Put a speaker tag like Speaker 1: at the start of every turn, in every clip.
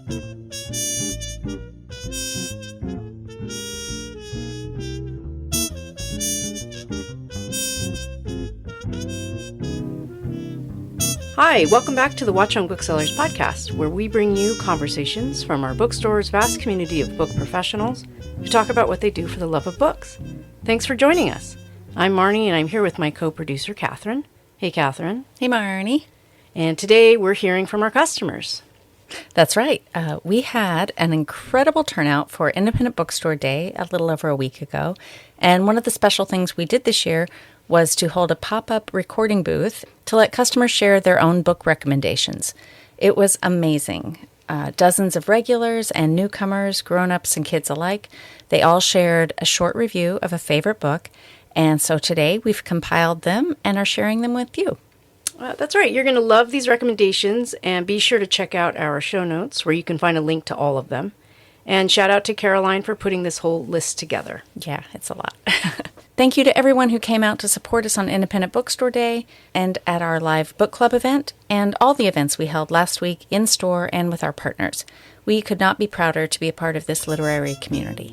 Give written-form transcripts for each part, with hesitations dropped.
Speaker 1: Hi, welcome back to the Watchung Booksellers Podcast, where we bring you conversations from our bookstore's vast community of book professionals who talk about what they do for the love of books. Thanks for joining us. I'm Marnie, and I'm here with my co-producer, Kathryn. Hey, Kathryn.
Speaker 2: Hey, Marnie.
Speaker 1: And today we're hearing from our customers.
Speaker 2: That's right. We had an incredible turnout for Independent Bookstore Day a little over a week ago. And one of the special things we did this year was to hold a pop-up recording booth to let customers share their own book recommendations. It was amazing. Dozens of regulars and newcomers, grown-ups and kids alike, they all shared a short review of a favorite book. And so today we've compiled them and are sharing them with you.
Speaker 1: That's right. You're going to love these recommendations, and be sure to check out our show notes where you can find a link to all of them. And shout out to Caroline for putting this whole list together.
Speaker 2: Yeah, it's a lot. Thank you to everyone who came out to support us on Independent Bookstore Day and at our live book club event and all the events we held last week in store and with our partners. We could not be prouder to be a part of this literary community.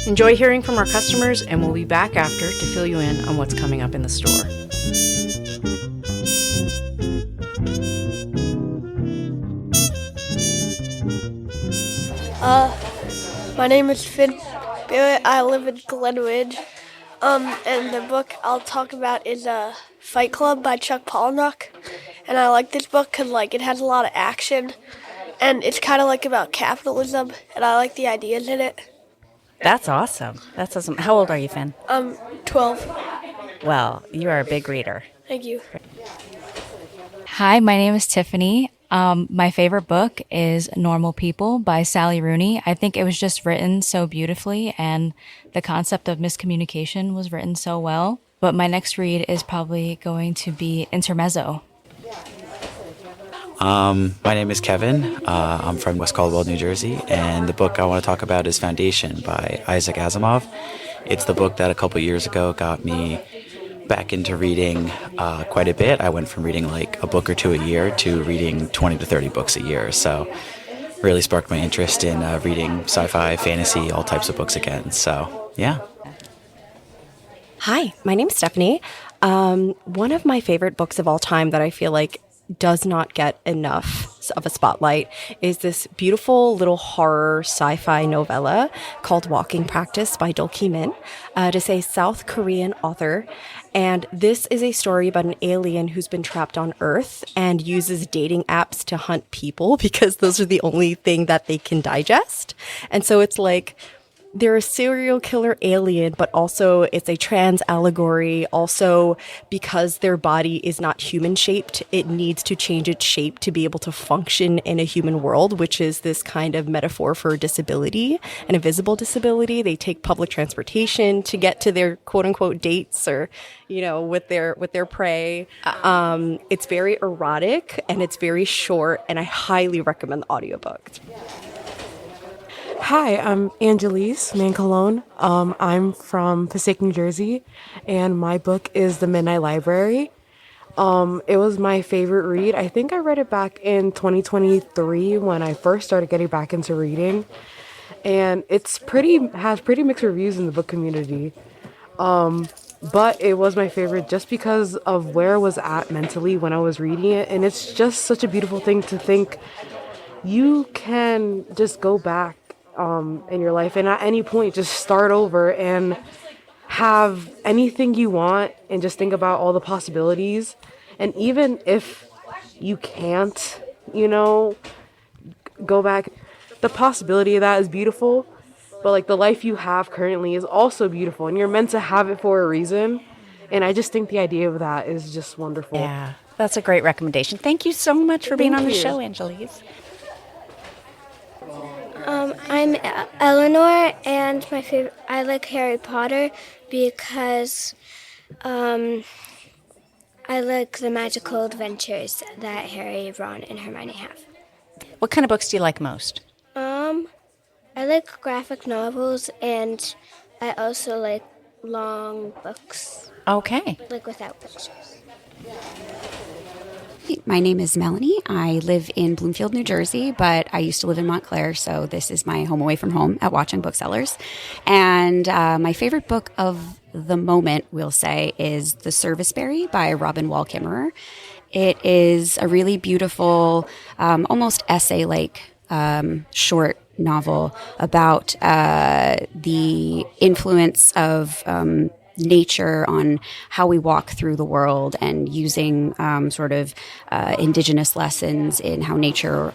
Speaker 1: Enjoy hearing from our customers, and we'll be back after to fill you in on what's coming up in the store.
Speaker 3: My name is Finn Barrett. I live in Glenwood. And the book I'll talk about is Fight Club by Chuck Palahniuk. And I like this book because, it has a lot of action. And it's kind of, about capitalism. And I like the ideas in it.
Speaker 2: That's awesome. That's awesome. How old are you, Finn?
Speaker 3: 12.
Speaker 2: Well, you are a big reader.
Speaker 3: Thank you.
Speaker 4: Hi, my name is Tiffany. My favorite book is Normal People by Sally Rooney. I think it was just written so beautifully, and the concept of miscommunication was written so well. But my next read is probably going to be Intermezzo.
Speaker 5: My name is Kevin. I'm from West Caldwell, New Jersey, and the book I want to talk about is Foundation by Isaac Asimov. It's the book that a couple years ago got me back into reading quite a bit. I went from reading a book or two a year to reading 20 to 30 books a year. So really sparked my interest in reading sci-fi, fantasy, all types of books again. So, yeah.
Speaker 6: Hi, my name's Stephanie. One of my favorite books of all time that I feel like does not get enough of a spotlight is this beautiful little horror sci-fi novella called Walking Practice by Dolki Min. It is a South Korean author, and this is a story about an alien who's been trapped on Earth and uses dating apps to hunt people because those are the only thing that they can digest. And so it's they're a serial killer alien, but also it's a trans allegory. Also, because their body is not human shaped, it needs to change its shape to be able to function in a human world, which is this kind of metaphor for disability, an invisible disability. They take public transportation to get to their quote unquote dates or, with their prey. It's very erotic and it's very short, and I highly recommend the audiobook.
Speaker 7: Hi, I'm Angelise Mancalone. I'm from Passaic, New Jersey, and my book is The Midnight Library. It was my favorite read. I think I read it back in 2023 when I first started getting back into reading, and has pretty mixed reviews in the book community. But it was my favorite just because of where I was at mentally when I was reading it, and it's just such a beautiful thing to think you can just go back in your life and at any point just start over and have anything you want and just think about all the possibilities. And even if you can't, go back, the possibility of that is beautiful. But the life you have currently is also beautiful, and you're meant to have it for a reason. And I just think the idea of that is just wonderful.
Speaker 2: Yeah, that's a great recommendation. Thank you so much for being on the show, Angelise.
Speaker 8: I'm Eleanor, and I like Harry Potter because I like the magical adventures that Harry, Ron, and Hermione have.
Speaker 2: What kind of books do you like most?
Speaker 8: I like graphic novels, and I also like long books.
Speaker 2: Okay.
Speaker 8: Without pictures.
Speaker 9: My name is Melanie. I live in Bloomfield, New Jersey, but I used to live in Montclair, so this is my home away from home at Watchung Booksellers. And my favorite book of the moment, we'll say, is The Serviceberry by Robin Wall Kimmerer. It is a really beautiful, almost essay-like short novel about the influence of nature on how we walk through the world, and using indigenous lessons in how nature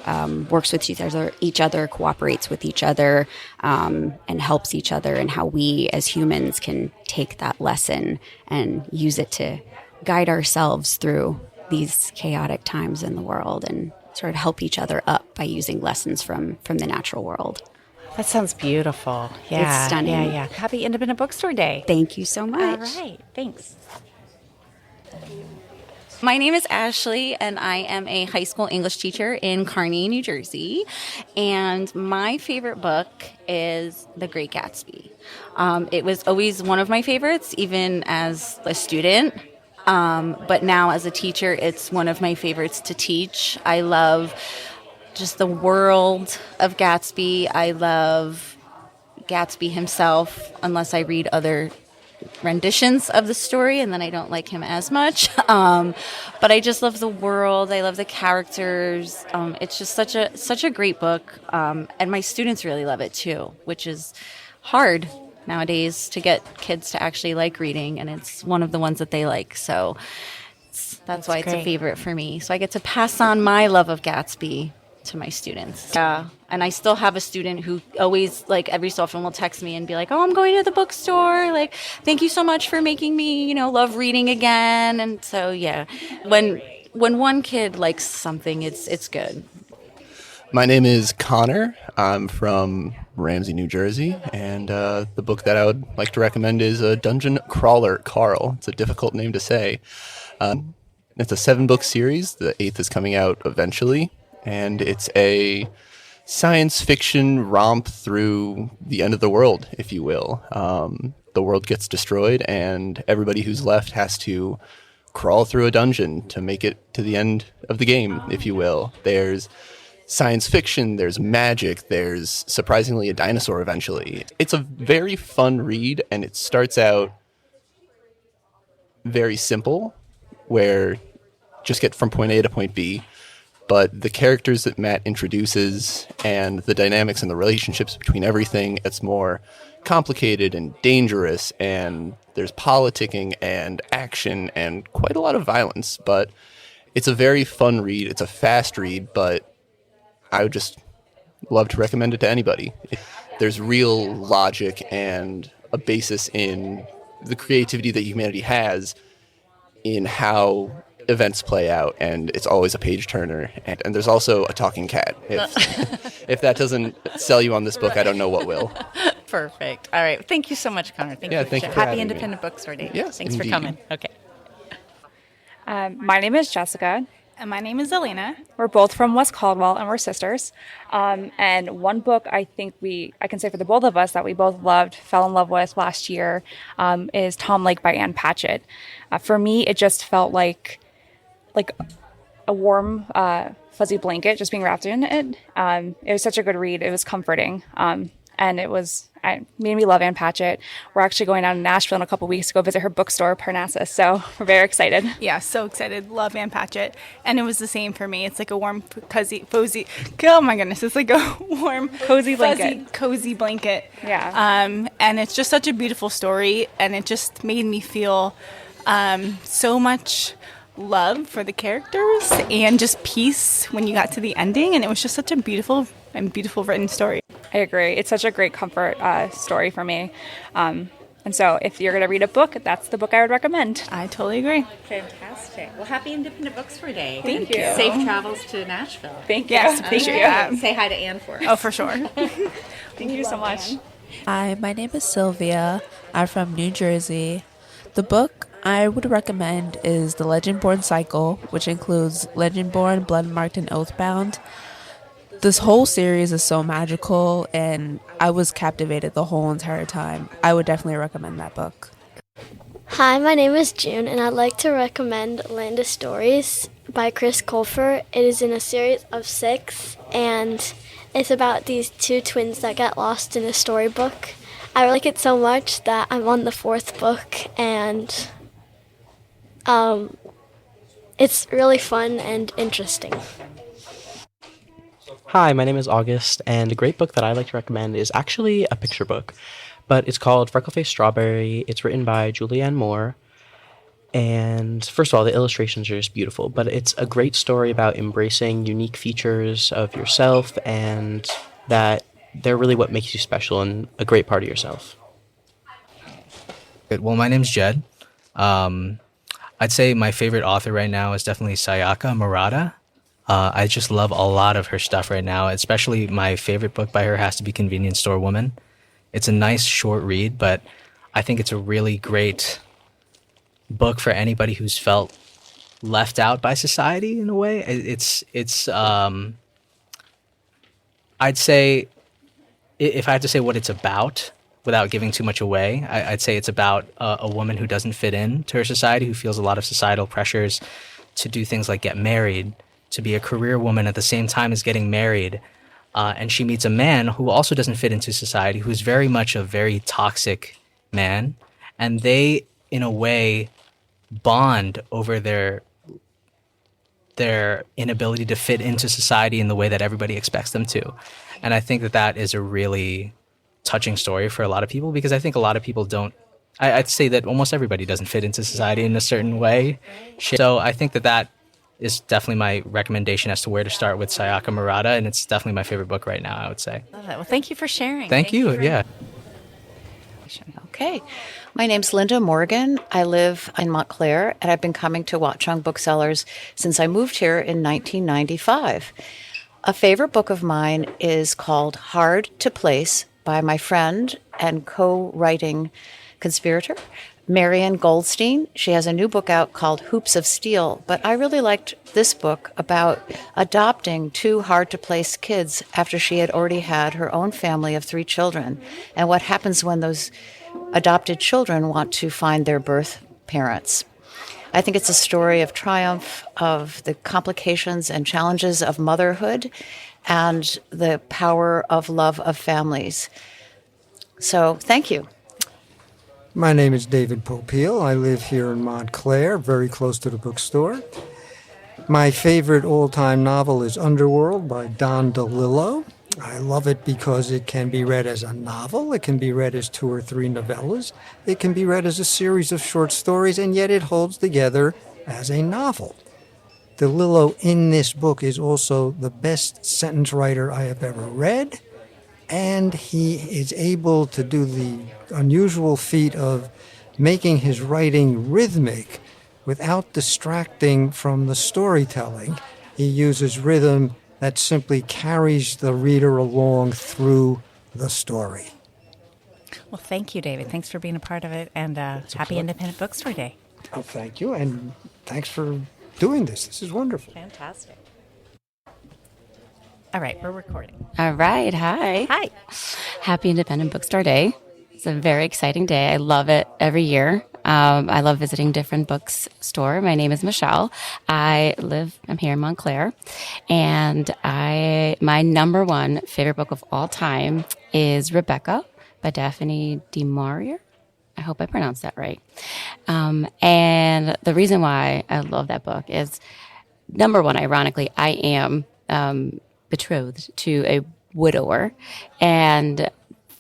Speaker 9: works with each other, cooperates with each other, and helps each other, and how we as humans can take that lesson and use it to guide ourselves through these chaotic times in the world, and sort of help each other up by using lessons from the natural world.
Speaker 2: That sounds beautiful. Yeah.
Speaker 9: It's stunning.
Speaker 2: Yeah. Happy Independent Bookstore Day.
Speaker 9: Thank you so much.
Speaker 2: All right. Thanks.
Speaker 10: My name is Ashley, and I am a high school English teacher in Kearney, New Jersey. And my favorite book is The Great Gatsby. It was always one of my favorites, even as a student. But now as a teacher, it's one of my favorites to teach. I love just the world of Gatsby. I love Gatsby himself, unless I read other renditions of the story, and then I don't like him as much. But I just love the world. I love the characters. It's just such a great book. And my students really love it too, which is hard nowadays to get kids to actually like reading, and it's one of the ones that they like. So that's why it's a favorite for me. So I get to pass on my love of Gatsby to my students. Yeah. And I still have a student who always, like, every so often will text me and be like, "Oh, I'm going to the bookstore. Like, thank you so much for making me, love reading again." And so, yeah, when one kid likes something, it's good.
Speaker 11: My name is Connor. I'm from Ramsey, New Jersey, and the book that I would like to recommend is Dungeon Crawler Carl. It's a difficult name to say. It's a 7-book series. The 8th is coming out eventually. And it's a science fiction romp through the end of the world, if you will. The world gets destroyed, and everybody who's left has to crawl through a dungeon to make it to the end of the game, if you will. There's science fiction, there's magic, there's surprisingly a dinosaur eventually. It's a very fun read, and it starts out very simple, where just get from point A to point B. But the characters that Matt introduces and the dynamics and the relationships between everything, it's more complicated and dangerous, and there's politicking and action and quite a lot of violence. But it's a very fun read. It's a fast read, but I would just love to recommend it to anybody. There's real logic and a basis in the creativity that humanity has in how events play out, and it's always a page turner, and there's also a talking cat. If that doesn't sell you on this book, I don't know what will.
Speaker 2: Perfect. All right. Thank you so much, Connor.
Speaker 11: Thank you for
Speaker 2: Happy
Speaker 11: having
Speaker 2: Independent
Speaker 11: me.
Speaker 2: Bookstore Day.
Speaker 11: Yes,
Speaker 2: Thanks
Speaker 11: indeed.
Speaker 2: for coming. Okay.
Speaker 12: My name is Jessica.
Speaker 13: And my name is Elena.
Speaker 12: We're both from West Caldwell, and we're sisters. And one book I think I can say for the both of us that we both loved, fell in love with last year, is Tom Lake by Ann Patchett. For me, it just felt like a warm, fuzzy blanket just being wrapped in it. It was such a good read. It was comforting. And it made me love Ann Patchett. We're actually going down to Nashville in a couple weeks to go visit her bookstore, Parnassus. So we're very excited.
Speaker 13: Yeah, so excited. Love Ann Patchett. And it was the same for me. It's like a warm, cozy, oh my goodness, it's like a warm,
Speaker 12: cozy blanket.
Speaker 13: Cozy blanket.
Speaker 12: Yeah.
Speaker 13: And it's just such a beautiful story. And it just made me feel so much love for the characters and just peace when you got to the ending. And it was just such a beautiful written story.
Speaker 12: I agree. It's such a great comfort story for me. And so if you're going to read a book, that's the book I would recommend.
Speaker 13: I totally agree.
Speaker 2: Fantastic. Well, happy Independent Bookstore Day.
Speaker 12: Thank you.
Speaker 2: Safe travels to Nashville.
Speaker 12: Thank you.
Speaker 13: Yes, appreciate that.
Speaker 2: Say hi to Anne for us.
Speaker 13: Oh, for sure.
Speaker 12: Thank you so much.
Speaker 14: Hi, my name is Sylvia. I'm from New Jersey. The book I would recommend is The Legendborn Cycle, which includes Legendborn, Bloodmarked, and Oathbound. This whole series is so magical, and I was captivated the whole entire time. I would definitely recommend that book.
Speaker 15: Hi, my name is June, and I'd like to recommend Land of Stories
Speaker 3: by Chris Colfer. It is in a series of 6, and it's about these 2 twins that get lost in a storybook. I like it so much that I'm on the 4th book, and it's really fun and interesting.
Speaker 15: Hi, my name is August, and a great book that I like to recommend is actually a picture book, but it's called Freckle-Faced Strawberry. It's written by Julianne Moore, and first of all, the illustrations are just beautiful, but it's a great story about embracing unique features of yourself and that they're really what makes you special and a great part of yourself.
Speaker 16: Good. Well, my name's Jed. I'd say my favorite author right now is definitely Sayaka Murata. I just love a lot of her stuff right now, especially my favorite book by her has to be Convenience Store Woman. It's a nice short read, but I think it's a really great book for anybody who's felt left out by society in a way. I'd say, if I had to say what it's about without giving too much away, I'd say it's about a woman who doesn't fit in to her society, who feels a lot of societal pressures to do things like get married, to be a career woman at the same time as getting married. And she meets a man who also doesn't fit into society, who's very much a very toxic man. And they, in a way, bond over their inability to fit into society in the way that everybody expects them to. And I think that is a really touching story for a lot of people, because I think a lot of people don't. I'd say that almost everybody doesn't fit into society in a certain way. So I think that is definitely my recommendation as to where to start with Sayaka Murata, and it's definitely my favorite book right now, I would say.
Speaker 2: Love it. Well, thank you for sharing.
Speaker 16: Thank you. Yeah.
Speaker 1: Okay. My name's Linda Morgan. I live in Montclair, and I've been coming to Watchung Booksellers since I moved here in 1995. A favorite book of mine is called Hard to Place by my friend and co-writing conspirator, Marian Goldstein. She has a new book out called Hoops of Steel, but I really liked this book about adopting 2 hard-to-place kids after she had already had her own family of 3 children, and what happens when those adopted children want to find their birth parents. I think it's a story of triumph, of the complications and challenges of motherhood, and the power of love of families. So, thank you.
Speaker 17: My name is David Popeil. I live here in Montclair, very close to the bookstore. My favorite all-time novel is Underworld by Don DeLillo. I love it because it can be read as a novel, it can be read as 2 or 3 novellas, it can be read as a series of short stories, and yet it holds together as a novel. DeLillo in this book is also the best sentence writer I have ever read, and he is able to do the unusual feat of making his writing rhythmic without distracting from the storytelling. He uses rhythm that simply carries the reader along through the story.
Speaker 2: Well, thank you, David. Thanks for being a part of it, and happy Independent Bookstore Day.
Speaker 17: Oh, thank you, and thanks for doing this. This is wonderful.
Speaker 2: Fantastic. All right, we're recording.
Speaker 9: All right. Hi.
Speaker 2: Hi.
Speaker 9: Happy Independent Bookstore Day. It's a very exciting day. I love it every year. I love visiting different bookstore. My name is Michelle. I'm here in Montclair, and my number 1 favorite book of all time is Rebecca by Daphne du Maurier. I hope I pronounced that right. And the reason why I love that book is, number 1, ironically, I am betrothed to a widower, and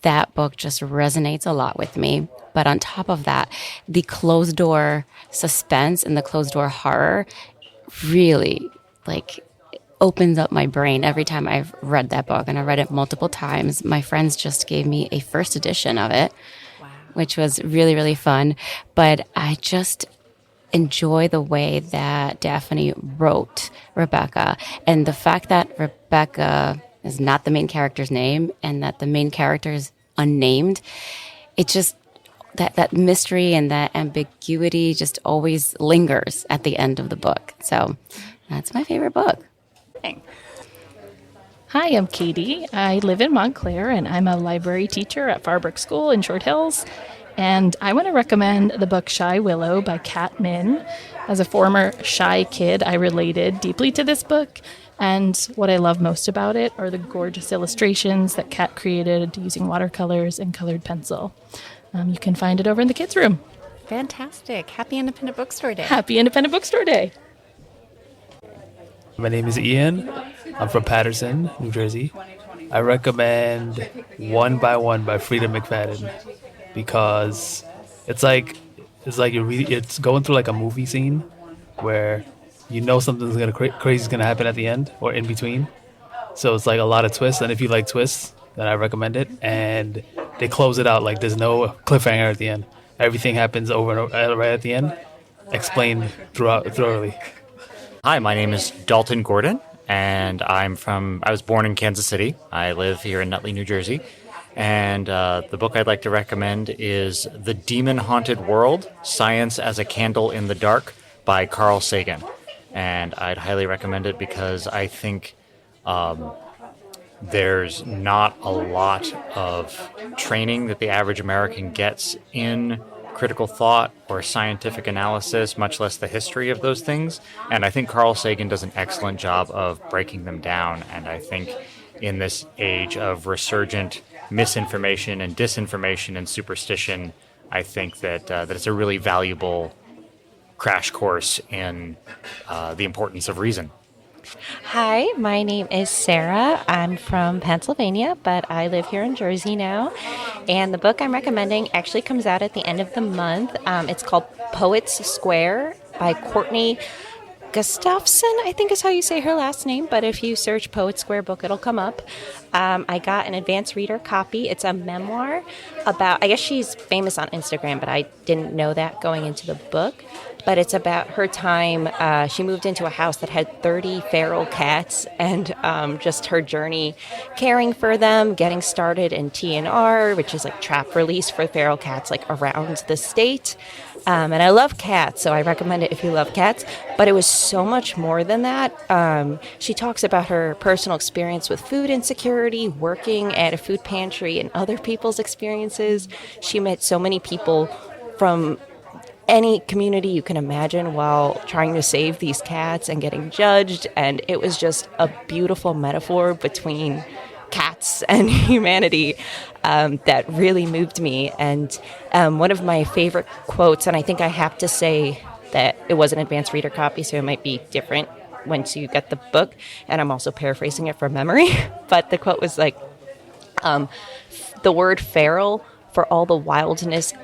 Speaker 9: that book just resonates a lot with me. But on top of that, the closed door suspense and the closed door horror really opens up my brain every time I've read that book, and I read it multiple times. My friends just gave me a first edition of it, which was really, really fun. But I just enjoy the way that Daphne wrote Rebecca, and the fact that Rebecca is not the main character's name and that the main character is unnamed. It just, that mystery and that ambiguity just always lingers at the end of the book. So that's my favorite book.
Speaker 18: Hi, I'm Katie. I live in Montclair, and I'm a library teacher at Farbrook School in Short Hills. And I want to recommend the book Shy Willow by Kat Min. As a former shy kid, I related deeply to this book, and what I love most about it are the gorgeous illustrations that Kat created using watercolors and colored pencil. You can find it over in the kids' room.
Speaker 2: Fantastic. Happy Independent Bookstore Day.
Speaker 18: Happy Independent Bookstore Day.
Speaker 19: My name is Ian. I'm from Paterson, New Jersey. I recommend One by One by Frida McFadden because it's like it's going through like a movie scene where you know something's crazy is gonna happen at the end or in between. So it's like a lot of twists, and if you like twists, then I recommend it. And they close it out like there's no cliffhanger at the end. Everything happens over and over right at the end, explained thoroughly.
Speaker 20: Hi, my name is Dalton Gordon, and I was born in Kansas City. I live here in Nutley, New Jersey. And the book I'd like to recommend is The Demon-Haunted World, Science as a Candle in the Dark by Carl Sagan. And I'd highly recommend it because I think there's not a lot of training that the average American gets in critical thought or scientific analysis, much less the history of those things. And I think Carl Sagan does an excellent job of breaking them down. And I think in this age of resurgent misinformation and disinformation and superstition, I think that it's a really valuable crash course in the importance of reason.
Speaker 21: Hi, my name is Sarah. I'm from Pennsylvania, but I live here in Jersey now. And the book I'm recommending actually comes out at the end of the month. It's called Poets Square by Courtney Gustafson, I think is how you say her last name, but if you search Poet Square book, it'll come up. I got an advanced reader copy. It's a memoir about, I guess she's famous on Instagram, but I didn't know that going into the book. But it's about her time. She moved into a house that had 30 feral cats, and just her journey caring for them, getting started in TNR, which is like trap release for feral cats like around the state. And I love cats, so I recommend it if you love cats. But it was so much more than that. She talks about her personal experience with food insecurity, working at a food pantry, and other people's experiences. She met so many people from any community you can imagine while trying to save these cats and getting judged. And it was just a beautiful metaphor between cats and humanity that really moved me. And one of my favorite quotes, and I think I have to say that it was an advanced reader copy, so it might be different once you get the book, and I'm also paraphrasing it from memory, but the quote was like, the word feral, for all the wildness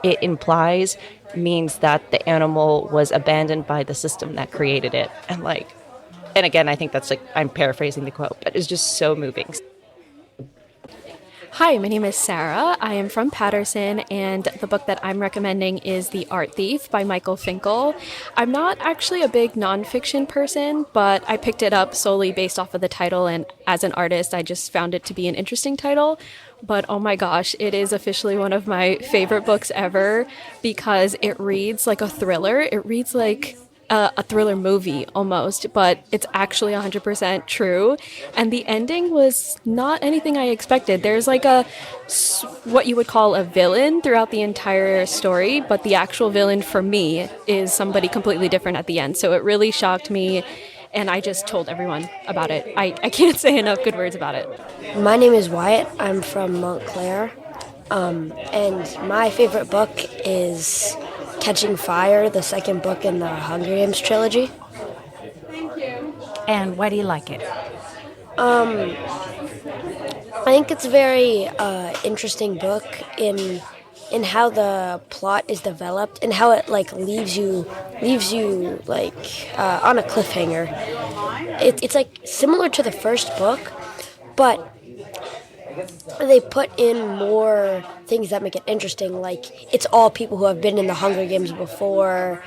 Speaker 21: it implies, means that the animal was abandoned by the system that created it. And again, I think that's like, I'm paraphrasing the quote, but it's just so moving.
Speaker 22: Hi, my name is Sarah. I am from Paterson, and the book that I'm recommending is The Art Thief by Michael Finkel. I'm not actually a big nonfiction person, but I picked it up solely based off of the title, and as an artist, I just found it to be an interesting title. But oh my gosh, it is officially one of my favorite books ever because it reads like a thriller. It reads like a thriller movie almost, but it's actually 100% true. And the ending was not anything I expected. There's like what you would call a villain throughout the entire story, but the actual villain for me is somebody completely different at the end. So it really shocked me, and I just told everyone about it. I can't say enough good words about it.
Speaker 23: My name is Wyatt. I'm from Montclair. And my favorite book is Catching Fire, the second book in the Hunger Games trilogy.
Speaker 2: Thank you. And why do you like it?
Speaker 23: I think it's a very interesting book in how the plot is developed and how it like leaves you like on a cliffhanger. It's like similar to the first book, but they put in more things that make it interesting. Like it's all people who have been in the Hunger Games before,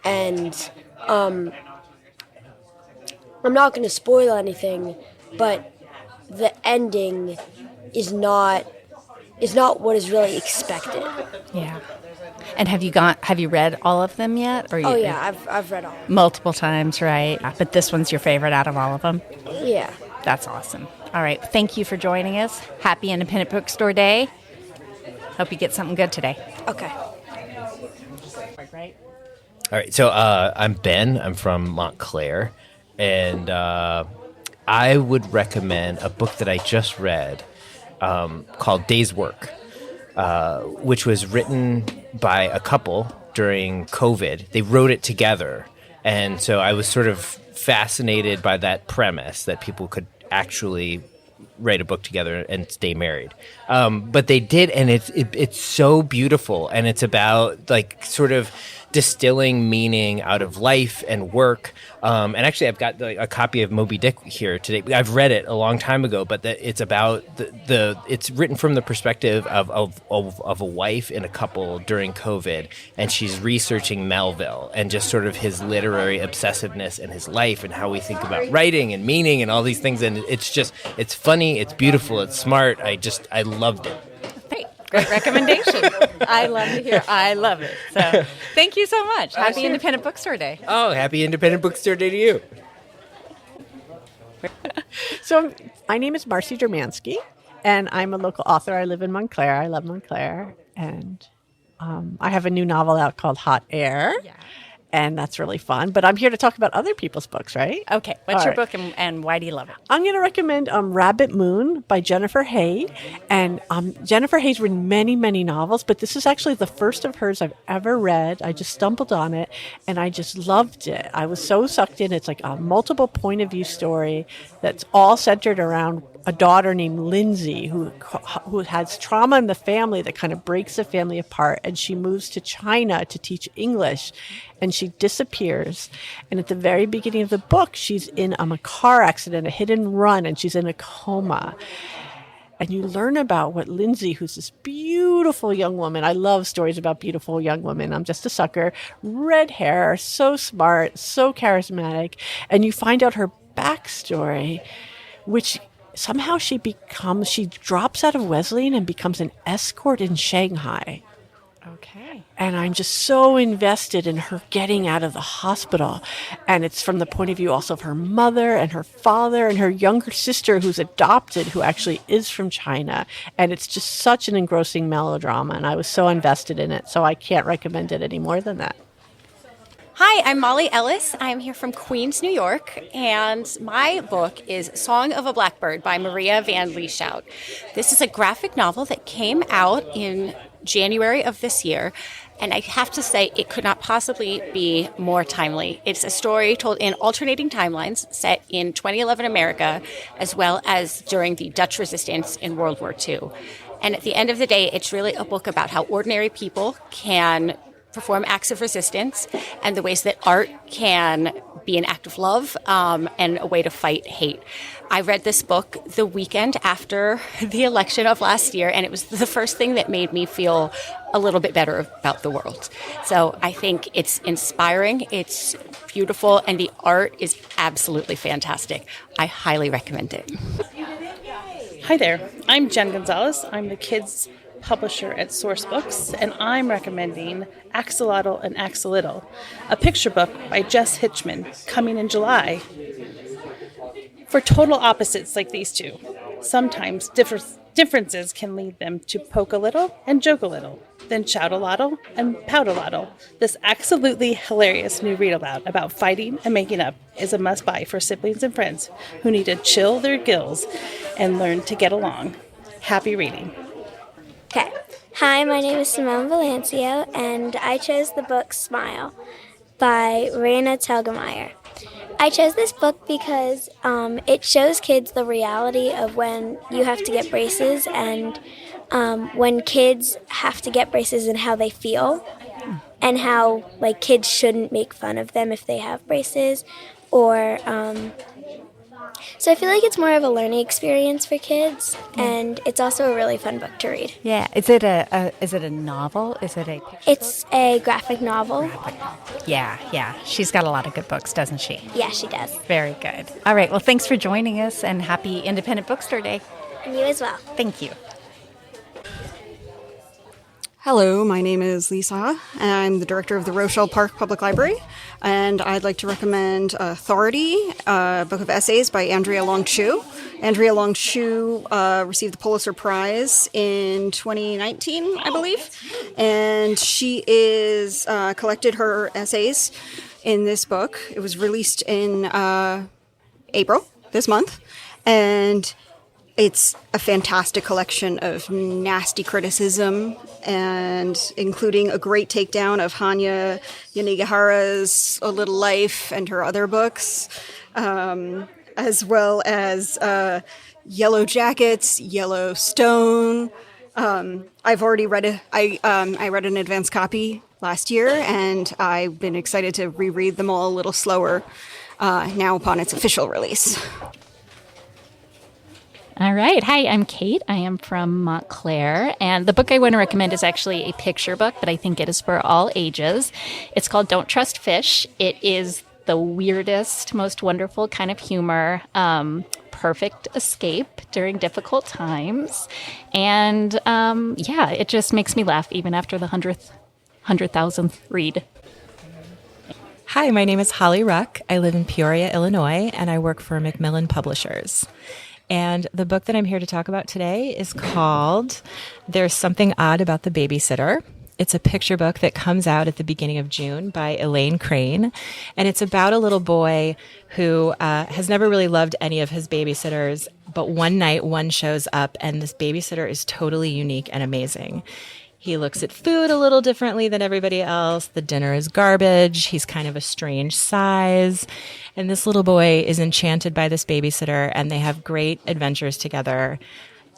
Speaker 23: and I'm not going to spoil anything, but the ending is not what is really expected.
Speaker 2: Yeah. And have you read all of them yet? Or
Speaker 23: I've read all.
Speaker 2: Multiple times, right? But this one's your favorite out of all of them?
Speaker 23: Yeah.
Speaker 2: That's awesome. All right. Thank you for joining us. Happy Independent Bookstore Day. Hope you get something good today.
Speaker 23: Okay.
Speaker 2: Right?
Speaker 4: All right, so I'm Ben. I'm from Montclair, and I would recommend a book that I just read called Day's Work, which was written by a couple during COVID. They wrote it together, and so I was sort of fascinated by that premise that people could actually write a book together and stay married. But they did, and it's so beautiful, and it's about like sort of distilling meaning out of life and work. And actually, I've got a copy of Moby Dick here today. I've read it a long time ago, but it's about it's written from the perspective of a wife and a couple during COVID, and she's researching Melville and just sort of his literary obsessiveness in his life and how we think about writing and meaning and all these things. And it's funny, it's beautiful, it's smart. I loved it.
Speaker 2: Great recommendation. I love to hear. I love it. So thank you so much. Happy Independent Bookstore Day.
Speaker 4: Oh, happy Independent Bookstore Day to you.
Speaker 5: So my name is Marcy Dermansky, and I'm a local author. I live in Montclair. I love Montclair. And I have a new novel out called Hot Air. Yeah. And that's really fun. But I'm here to talk about other people's books, right?
Speaker 2: Okay. What's your book and why do you love it?
Speaker 5: I'm going to recommend Rabbit Moon by Jennifer Hay. And Jennifer Hay's written many, many novels, but this is actually the first of hers I've ever read. I just stumbled on it, and I just loved it. I was so sucked in. It's like a multiple point of view story that's all centered around a daughter named Lindsay who has trauma in the family that kind of breaks the family apart, and she moves to China to teach English, and she disappears. And at the very beginning of the book, she's in a car accident, a hit and run, and she's in a coma. And you learn about what Lindsay, who's this beautiful young woman, I love stories about beautiful young women, I'm just a sucker, red hair, so smart, so charismatic, and you find out her backstory, which somehow she drops out of Wesleyan and becomes an escort in Shanghai.
Speaker 2: Okay.
Speaker 5: And I'm just so invested in her getting out of the hospital. And it's from the point of view also of her mother and her father and her younger sister who's adopted, who actually is from China. And it's just such an engrossing melodrama. And I was so invested in it. So I can't recommend it any more than that.
Speaker 6: Hi, I'm Molly Ellis. I'm here from Queens, New York, and my book is Song of a Blackbird by Maria Van Lieshout. This is a graphic novel that came out in January of this year, and I have to say it could not possibly be more timely. It's a story told in alternating timelines set in 2011 America, as well as during the Dutch resistance in World War II. And at the end of the day, it's really a book about how ordinary people can perform acts of resistance and the ways that art can be an act of love and a way to fight hate. I read this book the weekend after the election of last year, and it was the first thing that made me feel a little bit better about the world. So I think it's inspiring, it's beautiful, and the art is absolutely fantastic. I highly recommend it.
Speaker 24: Hi there, I'm Jen Gonzalez. I'm the kids publisher at Source Books, and I'm recommending Axolotl and Axolitl, a picture book by Jess Hitchman, coming in July. For total opposites like these two, sometimes differences can lead them to poke a little and joke a little, then shout a lottle and pout a lottle. This absolutely hilarious new read-aloud about fighting and making up is a must-buy for siblings and friends who need to chill their gills and learn to get along. Happy reading.
Speaker 8: Okay. Hi, my name is Simone Valencio, and I chose the book Smile by Raina Telgemeier. I chose this book because it shows kids the reality of when you have to get braces and when kids have to get braces and how they feel and how like kids shouldn't make fun of them if they have braces or so I feel like it's more of a learning experience for kids, and it's also a really fun book to read.
Speaker 2: Yeah. Is it a novel? Is it a picture
Speaker 8: It's
Speaker 2: book?
Speaker 8: a graphic novel.
Speaker 2: Yeah. She's got a lot of good books, doesn't she?
Speaker 8: Yeah, she does.
Speaker 2: Very good. All right. Well, thanks for joining us, and happy Independent Bookstore Day.
Speaker 8: And you as well.
Speaker 2: Thank you.
Speaker 7: Hello, my name is Lisa. I'm the director of the Rochelle Park Public Library, and I'd like to recommend Authority, a book of essays by Andrea Long-Chu. Andrea Long-Chu received the Pulitzer Prize in 2019, I believe, and she is collected her essays in this book. It was released in April this month, and it's a fantastic collection of nasty criticism, and including a great takedown of Hanya Yanagihara's A Little Life and her other books, as well as Yellow Jackets, Yellowstone. I've already read I read an advance copy last year, and I've been excited to reread them all a little slower now upon its official release.
Speaker 10: All right. Hi, I'm Kate. I am from Montclair, and the book I want to recommend is actually a picture book, but I think it is for all ages. It's called Don't Trust Fish. It is the weirdest, most wonderful kind of humor, perfect escape during difficult times, and it just makes me laugh even after the 100,000th read.
Speaker 11: Hi, my name is Holly Ruck. I live in Peoria, Illinois, and I work for Macmillan Publishers. And the book that I'm here to talk about today is called There's Something Odd About the Babysitter. It's a picture book that comes out at the beginning of June by Elaine Crane. And it's about a little boy who has never really loved any of his babysitters. But one night, one shows up, and this babysitter is totally unique and amazing. He looks at food a little differently than everybody else. The dinner is garbage. He's kind of a strange size. And this little boy is enchanted by this babysitter, and they have great adventures together.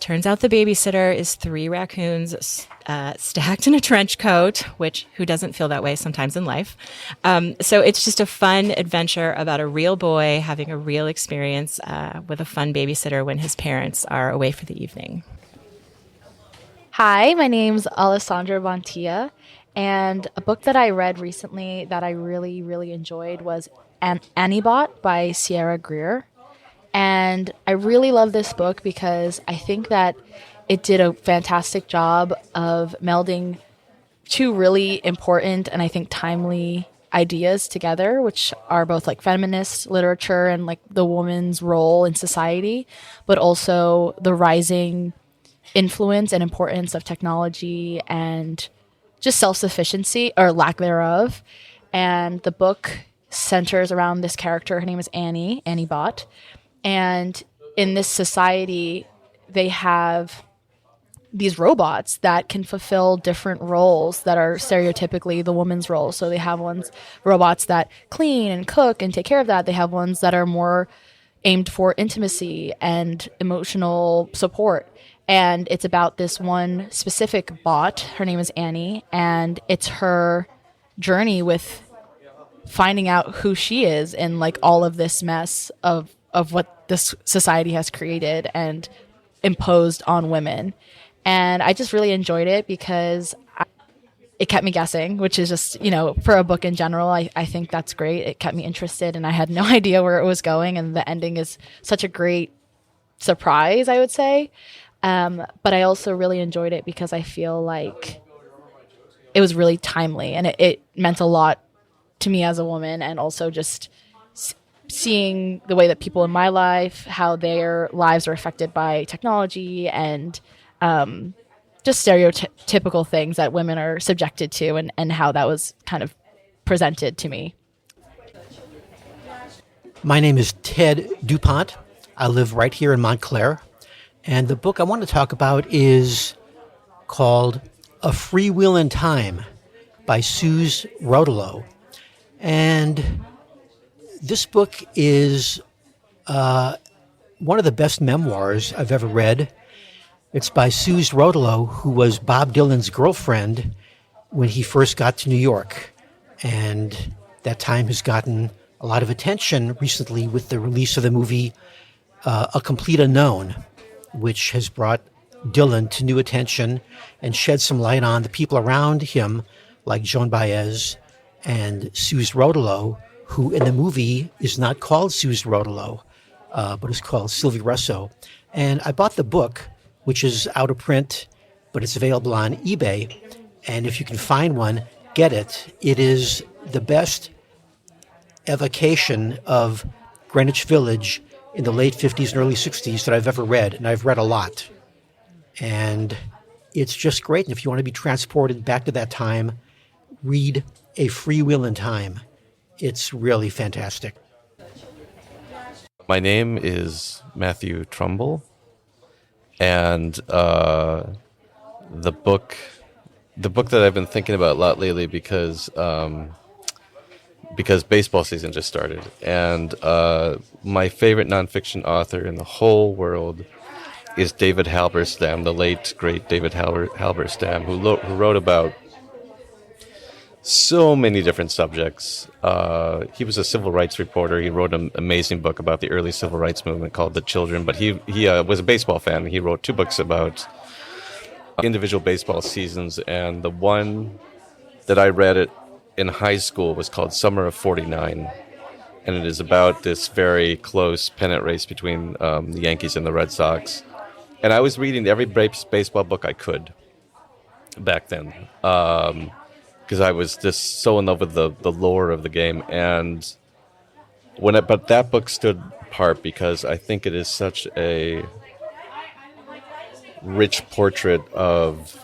Speaker 11: Turns out the babysitter is 3 raccoons stacked in a trench coat, who doesn't feel that way sometimes in life. So it's just a fun adventure about a real boy having a real experience with a fun babysitter when his parents are away for the evening.
Speaker 22: Hi, my name's Alessandra Bontia, and a book that I read recently that I really, really enjoyed was Annibot by Sierra Greer. And I really love this book because I think that it did a fantastic job of melding 2 really important and I think timely ideas together, which are both like feminist literature and like the woman's role in society, but also the rising influence and importance of technology and just self-sufficiency or lack thereof. And the book centers around this character. Her name is Annie Bott. And in this society, they have these robots that can fulfill different roles that are stereotypically the woman's role. So they have robots that clean and cook and take care of that. They have ones that are more aimed for intimacy and emotional support. And it's about this one specific bot. Her name is Annie, and it's her journey with finding out who she is in like all of this mess of what this society has created and imposed on women. And I just really enjoyed it because it kept me guessing, which is just, for a book in general, I think that's great. It kept me interested, and I had no idea where it was going. And the ending is such a great surprise, I would say. But I also really enjoyed it because I feel like it was really timely, and it meant a lot to me as a woman, and also just seeing the way that people in my life, how their lives are affected by technology and just stereotypical things that women are subjected to, and how that was kind of presented to me.
Speaker 13: My name is Ted DuPont. I live right here in Montclair. And the book I want to talk about is called A Free Wheel in Time by Suze Rodelow. And this book is one of the best memoirs I've ever read. It's by Suze Rodelow, who was Bob Dylan's girlfriend when he first got to New York. And that time has gotten a lot of attention recently with the release of the movie A Complete Unknown, which has brought Dylan to new attention and shed some light on the people around him, like Joan Baez and Suze Rodelow, who in the movie is not called Suze Rodelow, but is called Sylvie Russo. And I bought the book, which is out of print, but it's available on eBay. And if you can find one, get it. It is the best evocation of Greenwich Village in the late 50s and early 60s that I've ever read, and I've read a lot. And it's just great. And if you want to be transported back to that time, read A Free Will in Time. It's really fantastic.
Speaker 3: My name is Matthew Trumbull, and the book that I've been thinking about a lot lately because baseball season just started, and my favorite nonfiction author in the whole world is David Halberstam, the late great David Halberstam, who wrote about so many different subjects. He was a civil rights reporter. He wrote an amazing book about the early civil rights movement called The Children, but he was a baseball fan. He wrote 2 books about individual baseball seasons, and the one that I read in high school was called Summer of '49, and it is about this very close pennant race between the Yankees and the Red Sox. And I was reading every baseball book I could back then, because I was just so in love with the lore of the game. And but that book stood apart because I think it is such a rich portrait of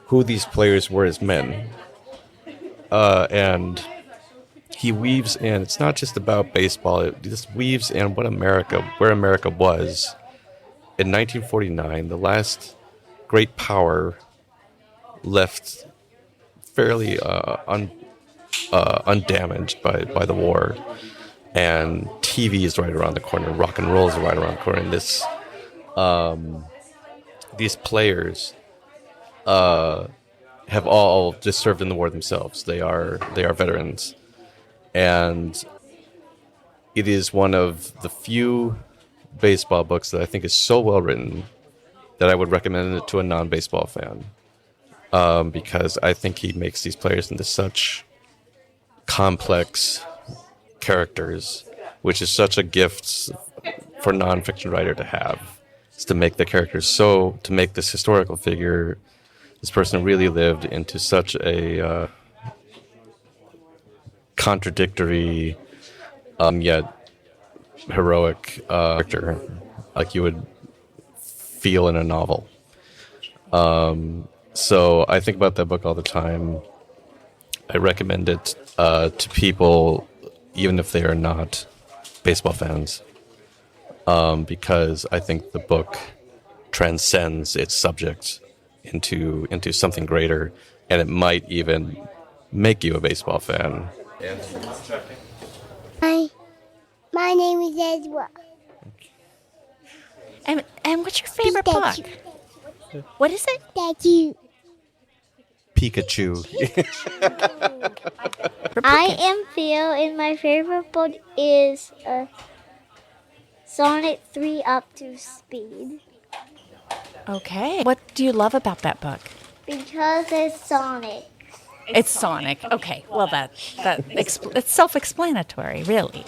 Speaker 3: who these players were as men. And he weaves in, it's not just about baseball, it just weaves in where America was in 1949, the last great power left fairly undamaged by the war. And TV is right around the corner, rock and roll is right around the corner, and these players have all just served in the war themselves. They are veterans, and it is one of the few baseball books that I think is so well written that I would recommend it to a non-baseball fan, because I think he makes these players into such complex characters, which is such a gift for a non-fiction writer to have. Is to make the characters to make this historical figure, this person really lived, into such a contradictory yet heroic character, like you would feel in a novel. So I think about that book all the time. I recommend it to people, even if they are not baseball fans. Because I think the book transcends its subject into something greater, and it might even make you a baseball fan.
Speaker 8: Hi, my name is Ezra.
Speaker 2: And what's your favorite book? What is it?
Speaker 8: Pikachu.
Speaker 3: Pikachu.
Speaker 8: I am Phil, and my favorite book is Sonic 3 Up to Speed.
Speaker 2: Okay. What do you love about that book?
Speaker 8: Because it's Sonic.
Speaker 2: It's Sonic. Okay. Well, it's self-explanatory, really.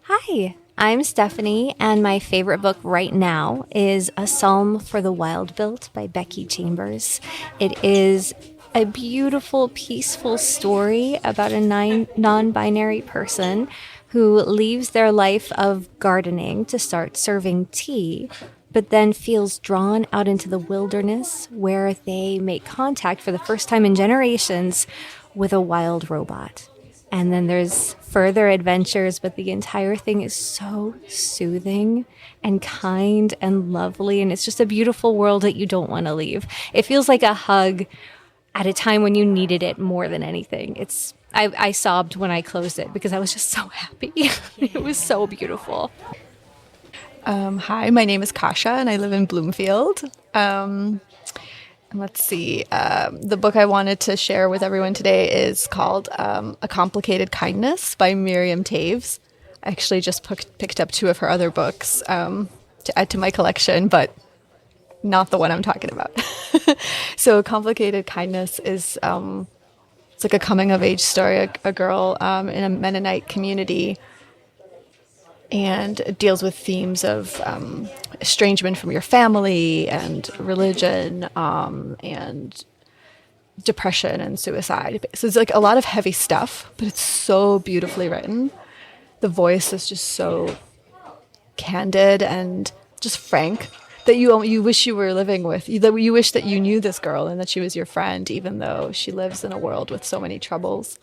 Speaker 12: Hi, I'm Stephanie, and my favorite book right now is A Psalm for the Wild-Built by Becky Chambers. It is a beautiful, peaceful story about a non-binary person who leaves their life of gardening to start serving tea, but then feels drawn out into the wilderness where they make contact for the first time in generations with a wild robot. And then there's further adventures, but the entire thing is so soothing and kind and lovely, and it's just a beautiful world that you don't want to leave. It feels like a hug at a time when you needed it more than anything. I sobbed when I closed it because I was just so happy. It was so beautiful.
Speaker 14: Hi, my name is Kasha, and I live in Bloomfield. Let's see. The book I wanted to share with everyone today is called A Complicated Kindness by Miriam Taves. I actually just picked up 2 of her other books to add to my collection, but not the one I'm talking about. So Complicated Kindness is it's like a coming-of-age story. A girl in a Mennonite community and it deals with themes of estrangement from your family and religion and depression and suicide. So it's like a lot of heavy stuff, but it's so beautifully written. The voice is just so candid and just frank that you wish you were living with, that you wish that you knew this girl and that she was your friend, even though she lives in a world with so many troubles.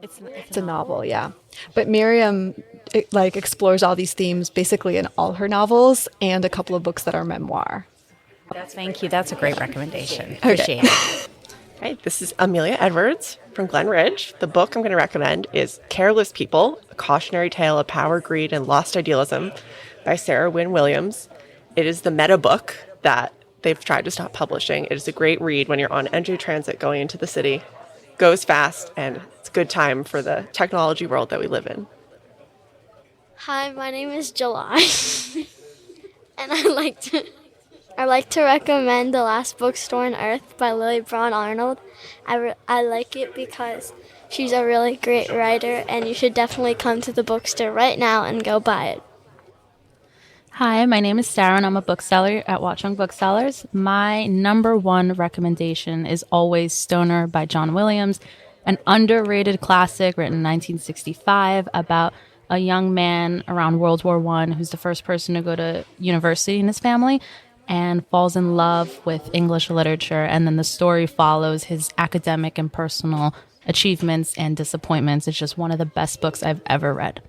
Speaker 14: It's a novel, yeah. But Miriam explores all these themes basically in all her novels and a couple of books that are memoir.
Speaker 2: Thank you. That's a great recommendation. Appreciate it.
Speaker 1: Hi, this is Amelia Edwards from Glen Ridge. The book I'm going to recommend is Careless People, A Cautionary Tale of Power, Greed, and Lost Idealism by Sarah Wynne Williams. It is the meta book that they've tried to stop publishing. It is a great read when you're on NJ Transit going into the city. Goes fast, and it's a good time for the technology world that we live in.
Speaker 8: Hi, my name is July, and I like to recommend The Last Bookstore on Earth by Lily Braun Arnold. I like it because she's a really great writer, and you should definitely come to the bookstore right now and go buy it.
Speaker 15: Hi, my name is Sarah, and I'm a bookseller at Watchung Booksellers. My number one recommendation is always Stoner by John Williams, an underrated classic written in 1965 about a young man around World War I who's the first person to go to university in his family and falls in love with English literature. And then the story follows his academic and personal achievements and disappointments. It's just one of the best books I've ever read.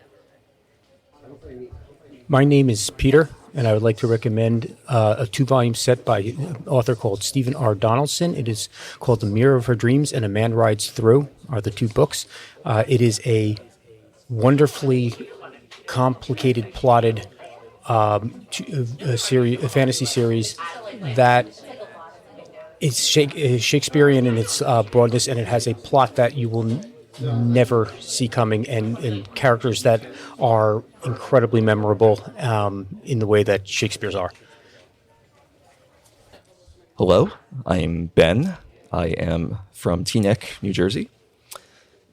Speaker 16: My name is Peter, and I would like to recommend a 2-volume set by an author called Stephen R. Donaldson. It is called The Mirror of Her Dreams and A Man Rides Through are the two books. It is a wonderfully complicated, plotted a fantasy series that is Shakespearean in its broadness, and it has a plot that you will never see coming, and characters that are incredibly memorable in the way that Shakespeare's are.
Speaker 17: Hello, I'm Ben. I am from Teaneck, New Jersey.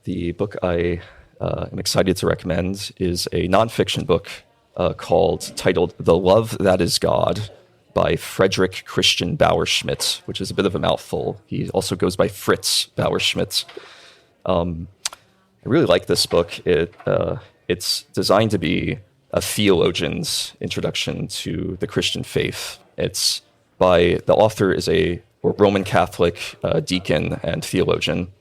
Speaker 17: The book I am excited to recommend is a nonfiction book titled The Love That Is God by Frederick Christian Bauerschmidt, which is a bit of a mouthful. He also goes by Fritz Bauerschmidt. I really like this book. It's designed to be a theologian's introduction to the Christian faith. The author is a Roman Catholic deacon and theologian.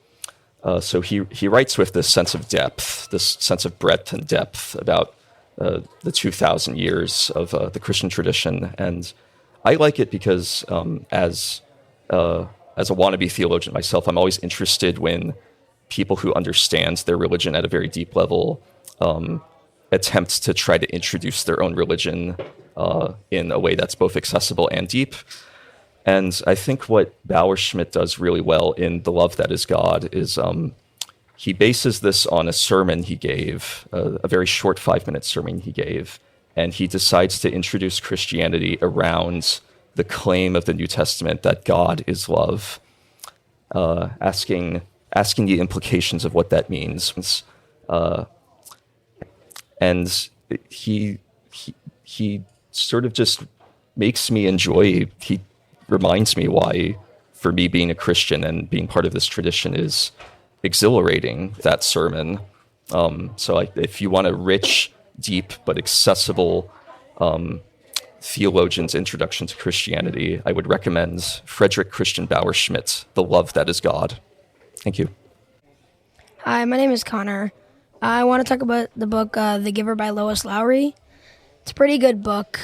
Speaker 17: So he writes with this sense of depth, this sense of breadth and depth about the 2,000 years of the Christian tradition. And I like it because as a wannabe theologian myself, I'm always interested when people who understand their religion at a very deep level attempt to try to introduce their own religion in a way that's both accessible and deep. And I think what Bauerschmidt does really well in The Love That Is God is he bases this on a sermon he gave, a very short 5-minute sermon he gave, and he decides to introduce Christianity around the claim of the New Testament that God is love, asking the implications of what that means. And he sort of just makes me enjoy, he reminds me why, for me, being a Christian and being part of this tradition is exhilarating, that sermon. If you want a rich, deep, but accessible theologian's introduction to Christianity, I would recommend Frederick Christian Bauerschmidt, The Love That Is God. Thank you.
Speaker 25: Hi, my name is Connor. I want to talk about the book The Giver by Lois Lowry. It's a pretty good book.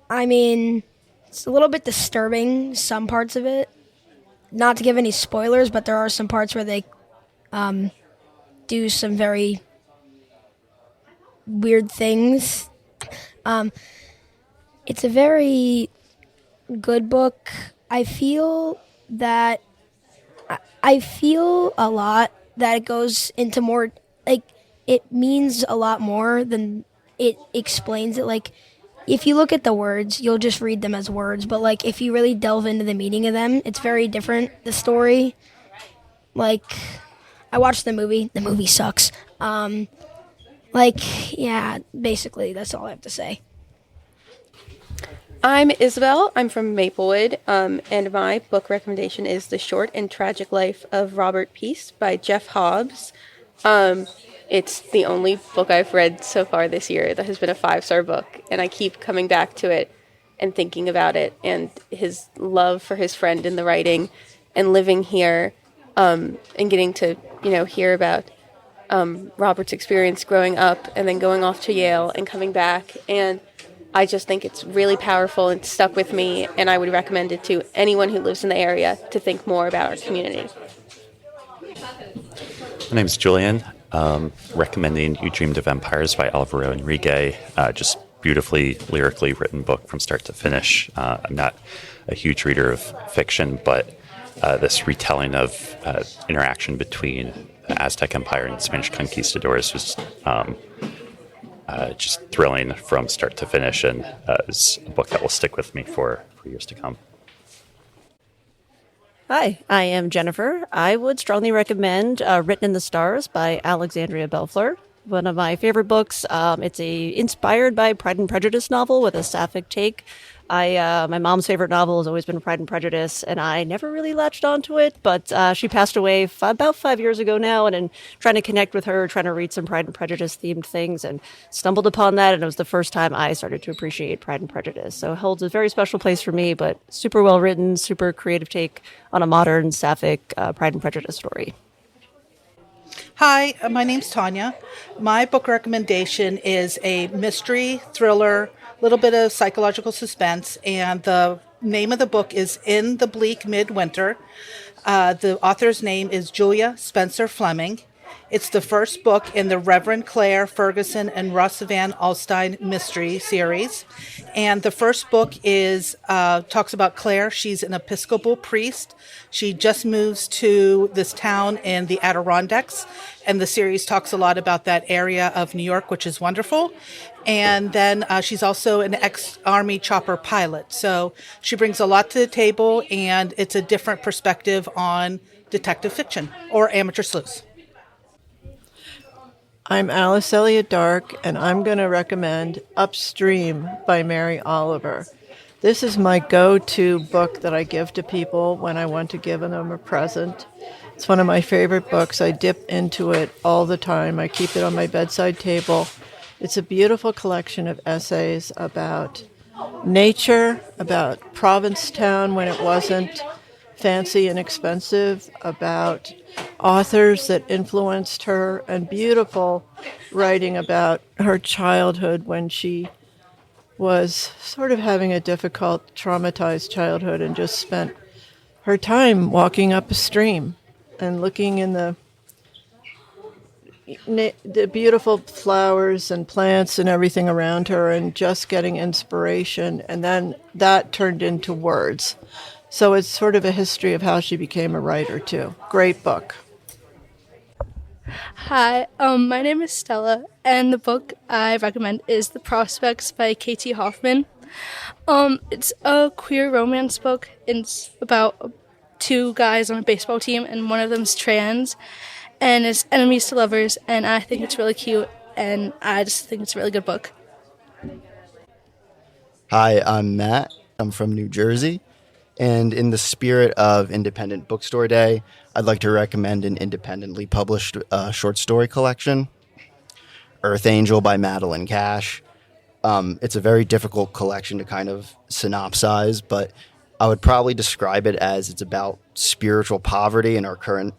Speaker 25: I mean, it's a little bit disturbing, some parts of it. Not to give any spoilers, but there are some parts where they do some very weird things. It's a very good book. I feel a lot that it goes into more, like, it means a lot more than it explains it. Like, if you look at the words, you'll just read them as words. But, like, if you really delve into the meaning of them, it's very different, the story. Like, I watched the movie. The movie sucks. And Yeah, basically, that's all I have to say.
Speaker 9: I'm Isabel. I'm from Maplewood, and my book recommendation is The Short and Tragic Life of Robert Peace by Jeff Hobbs. It's the only book I've read so far this year that has been a 5-star book, and I keep coming back to it and thinking about it and his love for his friend in the writing and living here and getting to, hear about Robert's experience growing up and then going off to Yale and coming back. And I just think it's really powerful and stuck with me, and I would recommend it to anyone who lives in the area to think more about our community.
Speaker 18: My name's Julian. Recommending You Dreamed of Empires by Alvaro Enrique. Just beautifully, lyrically written book from start to finish. I'm not a huge reader of fiction, but this retelling of interaction between the Aztec Empire and the Spanish conquistadors was just thrilling from start to finish, and is a book that will stick with me for years to come.
Speaker 19: Hi, I am Jennifer. I would strongly recommend Written in the Stars by Alexandria Bellfleur. One of my favorite books. It's inspired by Pride and Prejudice novel with a sapphic take. My mom's favorite novel has always been Pride and Prejudice, and I never really latched onto it, but she passed away about 5 years ago now, and in trying to connect with her, trying to read some Pride and Prejudice themed things, and stumbled upon that, and it was the first time I started to appreciate Pride and Prejudice. So it holds a very special place for me, but super well written, super creative take on a modern sapphic Pride and Prejudice story.
Speaker 20: Hi, my name's Tanya. My book recommendation is a mystery thriller, little bit of psychological suspense, and the name of the book is In the Bleak Midwinter. The author's name is Julia Spencer Fleming. It's the first book in the Reverend Clare Ferguson and Russ Van Alstyne mystery series. And the first book is talks about Clare. She's an Episcopal priest. She just moves to this town in the Adirondacks, and the series talks a lot about that area of New York, which is wonderful. And then she's also an ex-Army chopper pilot. So she brings a lot to the table, and it's a different perspective on detective fiction or amateur sleuths.
Speaker 21: I'm Alice Elliott Dark, and I'm going to recommend Upstream by Mary Oliver. This is my go-to book that I give to people when I want to give them a present. It's one of my favorite books. I dip into it all the time. I keep it on my bedside table. It's a beautiful collection of essays about nature, about Provincetown when it wasn't fancy and expensive, about authors that influenced her, and beautiful writing about her childhood when she was sort of having a difficult, traumatized childhood and just spent her time walking up a stream and looking in the beautiful flowers and plants and everything around her and just getting inspiration. And then that turned into words. So it's sort of a history of how she became a writer, too. Great book.
Speaker 26: Hi, my name is Stella, and the book I recommend is The Prospects by Katie Hoffman. It's a queer romance book. It's about two guys on a baseball team, and one of them's trans, and it's enemies to lovers, and I think it's really cute, and I just think it's a really good book.
Speaker 27: Hi, I'm Matt. I'm from New Jersey. And in the spirit of Independent Bookstore Day, I'd like to recommend an independently published short story collection, Earth Angel by Madeline Cash. It's a very difficult collection to kind of synopsize, but I would probably describe it as it's about spiritual poverty in our current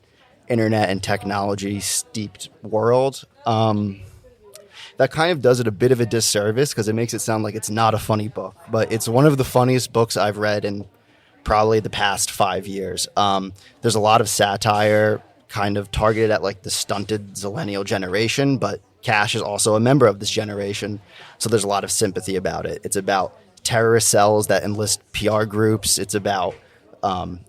Speaker 27: internet and technology steeped world. That kind of does it a bit of a disservice because it makes it sound like it's not a funny book, but it's one of the funniest books I've read in probably the past 5 years. There's a lot of satire kind of targeted at like the stunted Zillennial generation, but Cash is also a member of this generation, so there's a lot of sympathy about it. It's about terrorist cells that enlist PR groups. It's about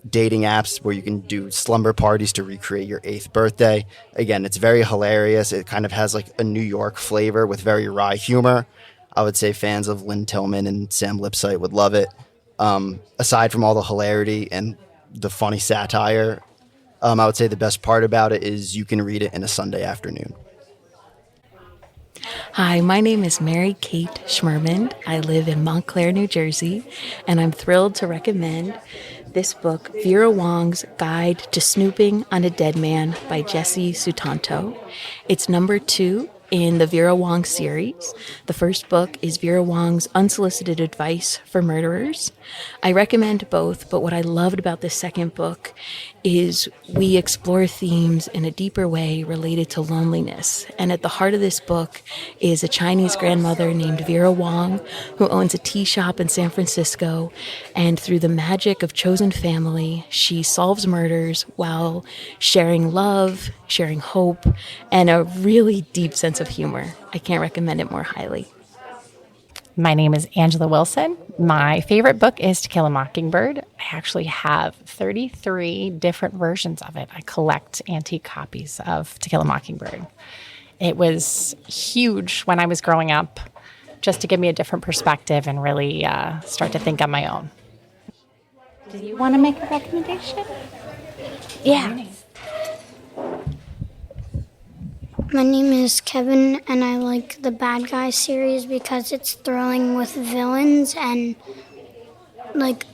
Speaker 27: dating apps where you can do slumber parties to recreate your 8th birthday. Again, it's very hilarious. It kind of has like a New York flavor with very wry humor. I would say fans of Lynn Tillman and Sam Lipsyte would love it. Aside from all the hilarity and the funny satire, I would say the best part about it is you can read it in a Sunday afternoon.
Speaker 4: Hi, my name is Mary Kate Schmerman. I live in Montclair, New Jersey, and I'm thrilled to recommend this book, Vera Wong's Guide to Snooping on a Dead Man by Jesse Sutanto. It's number 2 in the Vera Wong series. The first book is Vera Wong's Unsolicited Advice for Murderers. I recommend both, but what I loved about this second book is we explore themes in a deeper way related to loneliness. And at the heart of this book is a Chinese grandmother named Vera Wong who owns a tea shop in San Francisco. And through the magic of chosen family, she solves murders while sharing love, sharing hope, and a really deep sense of humor. I can't recommend it more highly.
Speaker 5: My name is Angela Wilson. My favorite book is To Kill a Mockingbird. I actually have 33 different versions of it. I collect antique copies of To Kill a Mockingbird. It was huge when I was growing up, just to give me a different perspective and really start to think on my own.
Speaker 15: Do you want to make a recommendation?
Speaker 5: Yeah.
Speaker 6: My name is Kevin, and I like the Bad Guys series because it's thrilling with villains and like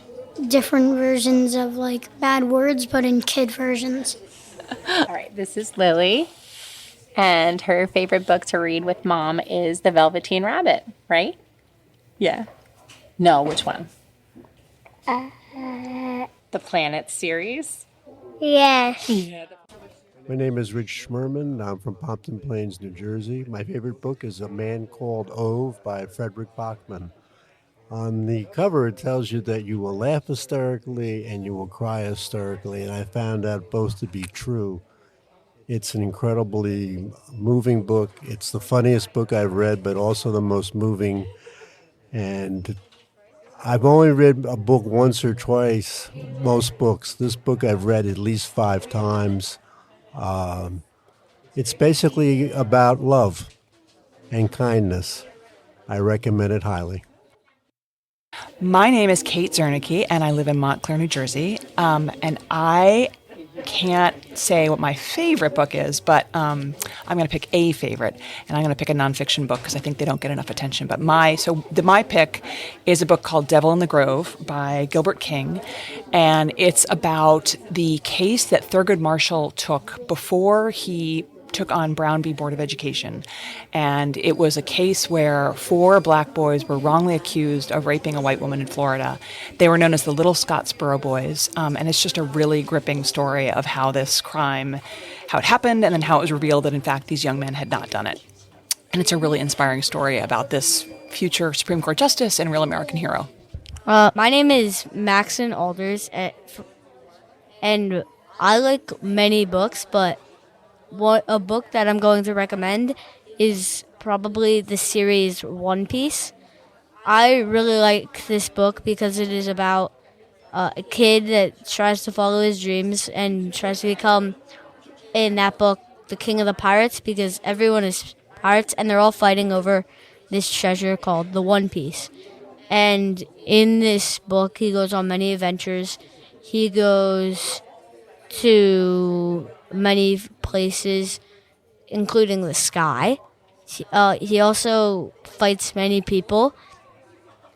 Speaker 6: different versions of like bad words, but in kid versions.
Speaker 15: All right, this is Lily, and her favorite book to read with mom is The Velveteen Rabbit, right? Yeah. No, which one? The Planet series?
Speaker 6: Yes.
Speaker 7: My name is Rich Schmerman. I'm from Pompton Plains, New Jersey. My favorite book is A Man Called Ove by Frederick Bachman. On the cover, it tells you that you will laugh hysterically and you will cry hysterically, and I found that both to be true. It's an incredibly moving book. It's the funniest book I've read, but also the most moving. And I've only read a book once or twice, most books. This book I've read at least 5 times. It's basically about love and kindness. I recommend it highly.
Speaker 10: My name is Kate Zernicke, and I live in Montclair, New Jersey. And I can't say what my favorite book is, but I'm going to pick a favorite, and I'm going to pick a nonfiction book because I think they don't get enough attention. But my pick is a book called Devil in the Grove by Gilbert King, and it's about the case that Thurgood Marshall took before he took on Brown v. Board of Education. And it was a case where 4 black boys were wrongly accused of raping a white woman in Florida. They were known as the Little Scottsboro Boys. And it's just a really gripping story of how this crime, how it happened, and then how it was revealed that, in fact, these young men had not done it. And it's a really inspiring story about this future Supreme Court justice and real American hero.
Speaker 23: My name is Maxon Alders, and I like many books, but a book that I'm going to recommend is probably the series One Piece. I really like this book because it is about a kid that tries to follow his dreams and tries to become, in that book, the king of the pirates, because everyone is pirates and they're all fighting over this treasure called the One Piece. And in this book, he goes on many adventures. He goes to many places, including the sky. He also fights many people,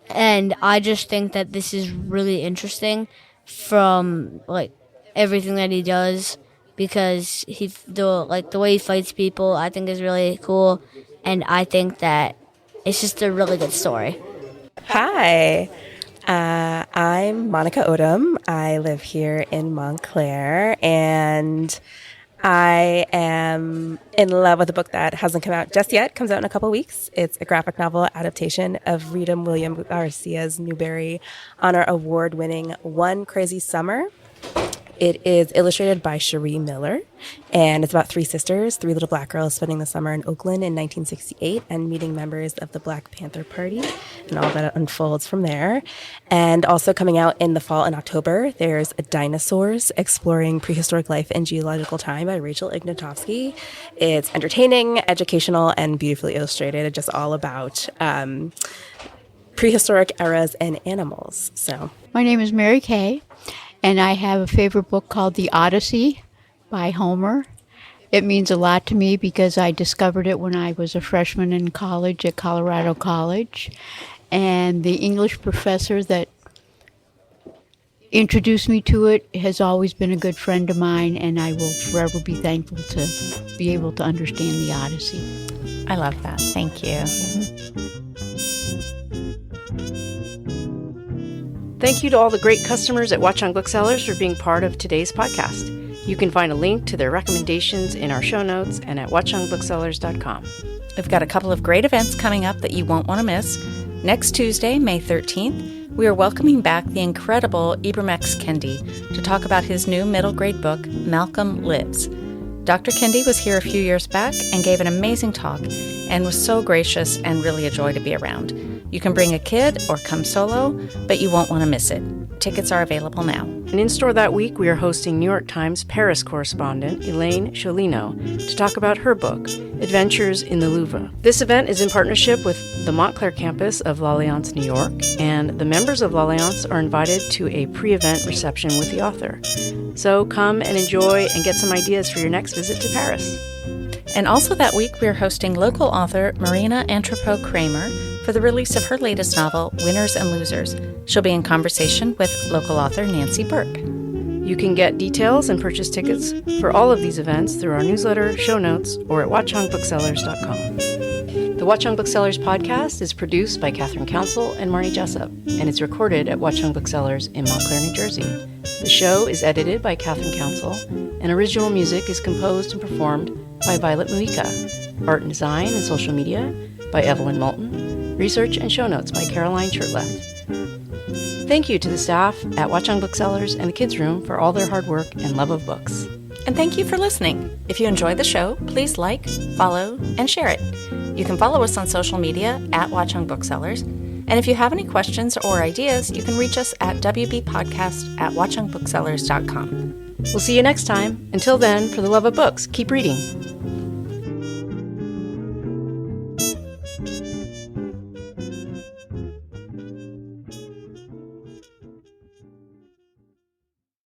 Speaker 23: and I just think that this is really interesting from like everything that he does, because the way he fights people I think is really cool, and I think that it's just a really good story.
Speaker 24: Hi. I'm Monica Odom. I live here in Montclair, and I am in love with a book that hasn't come out just yet. Comes out in a couple weeks. It's a graphic novel adaptation of Rita William Garcia's Newbery Honor Award-winning One Crazy Summer. It is illustrated by Cherie Miller, and it's about 3 sisters, 3 little black girls spending the summer in Oakland in 1968 and meeting members of the Black Panther Party, and all that unfolds from there. And also coming out in the fall in October, there's Dinosaurs, Exploring Prehistoric Life in Geological Time by Rachel Ignatowski. It's entertaining, educational, and beautifully illustrated. It's just all about prehistoric eras and animals. So,
Speaker 28: my name is Mary Kay. And I have a favorite book called The Odyssey by Homer.
Speaker 2: It means a lot to me because I discovered it when I was a freshman in college at Colorado College. And the English professor that introduced me to it has always been a good friend of mine, and I will forever be thankful to be able to understand the Odyssey.
Speaker 5: I love that. Thank you.
Speaker 3: Thank you to all the great customers at Watchung Booksellers for being part of today's podcast. You can find a link to their recommendations in our show notes and at watchungbooksellers.com.
Speaker 11: We've got a couple of great events coming up that you won't want to miss. Next Tuesday, May 13th, we are welcoming back the incredible Ibramex Kendi to talk about his new middle grade book, Malcolm Lives. Dr. Kendi was here a few years back and gave an amazing talk and was so gracious and really a joy to be around. You can bring a kid or come solo, but you won't want to miss it. Tickets are available now.
Speaker 3: And in store that week, we are hosting New York Times Paris correspondent Elaine Cholino to talk about her book, Adventures in the Louvre. This event is in partnership with the Montclair campus of L'Alliance New York, and the members of L'Alliance are invited to a pre-event reception with the author. So come and enjoy and get some ideas for your next visit to Paris.
Speaker 11: And also that week, we are hosting local author Marina Antropo Kramer for the release of her latest novel, Winners and Losers. She'll be in conversation with local author Nancy Burke.
Speaker 3: You can get details and purchase tickets for all of these events through our newsletter, show notes, or at watchungbooksellers.com. The Watchung Booksellers Podcast is produced by Kathryn Counsell and Marnie Jessup, and it's recorded at Watchung Booksellers in Montclair, New Jersey. The show is edited by Kathryn Counsell, and original music is composed and performed by Violet Mujica. Art and design and social media by Evelyn Moulton. Research and show notes by Caroline Shurtleff. Thank you to the staff at Watchung Booksellers and the Kids Room for all their hard work and love of books.
Speaker 11: And thank you for listening. If you enjoyed the show, please like, follow, and share it. You can follow us on social media at Watchung Booksellers. And if you have any questions or ideas, you can reach us at wbpodcast@watchungbooksellers.com.
Speaker 3: We'll see you next time. Until then, for the love of books, keep reading.